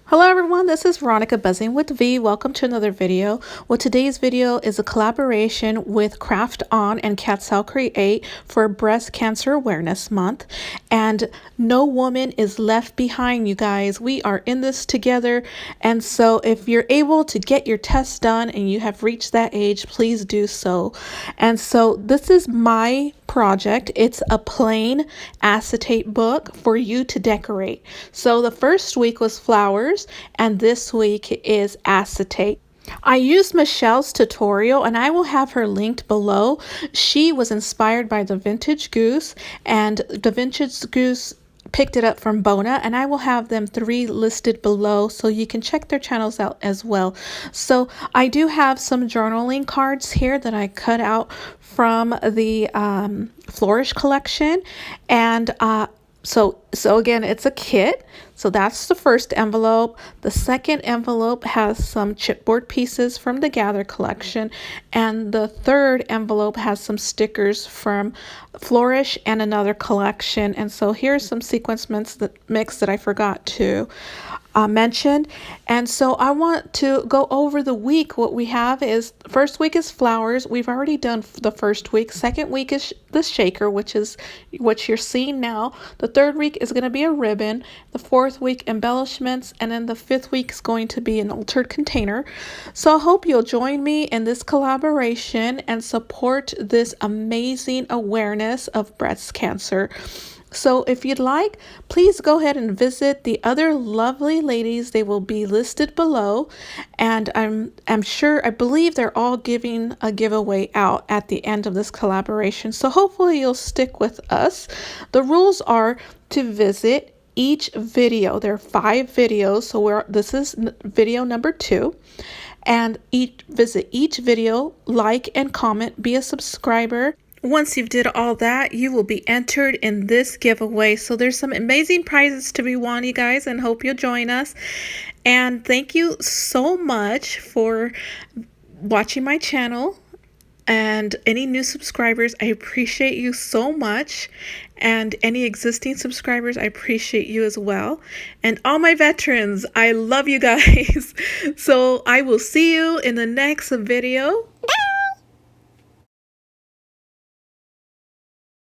Hello everyone, this is Veronica Buzzing with V. Welcome to another video. Well, today's video is a collaboration with Craft On and Catsell Create for Breast Cancer Awareness Month. And no woman is left behind, you guys. We are in this together. And so if you're able to get your test done and you have reached that age, please do so. And so this is my project. It's a plain acetate book for you to decorate. So the first week was flowers and this week is acetate. I used Michelle's tutorial and I will have her linked below. She was inspired by the Vintage Goose, and the Vintage Goose picked it up from Bona, and I will have them three listed below so you can check their channels out as well. So I do have some journaling cards here that I cut out from the Flourish collection, and so again, it's a kit. So that's the first envelope. The second envelope has some chipboard pieces from the Gather collection. And the third envelope has some stickers from Flourish and another collection. And so here's some sequence mix that I forgot to mention. And so I want to go over the week. What we have is, first week is flowers. We've already done the first week. Second week is the shaker, which is what you're seeing now. The third week is going to be a ribbon. The fourth week, embellishments. And then the fifth week is going to be an altered container. So I hope you'll join me in this collaboration and support this amazing awareness of breast cancer. So if you'd like, please go ahead and visit the other lovely ladies. They will be listed below. And I believe they're all giving a giveaway out at the end of this collaboration. So hopefully you'll stick with us. The rules are to visit each video. There are 5 videos. So this is video number 2. And visit each video, like and comment, be a subscriber. Once you've did all that, you will be entered in this giveaway. So there's some amazing prizes to be won, you guys, and hope you'll join us. And thank you so much for watching my channel. And any new subscribers, I appreciate you so much. And any existing subscribers, I appreciate you as well. And all my veterans, I love you guys. So I will see you in the next video.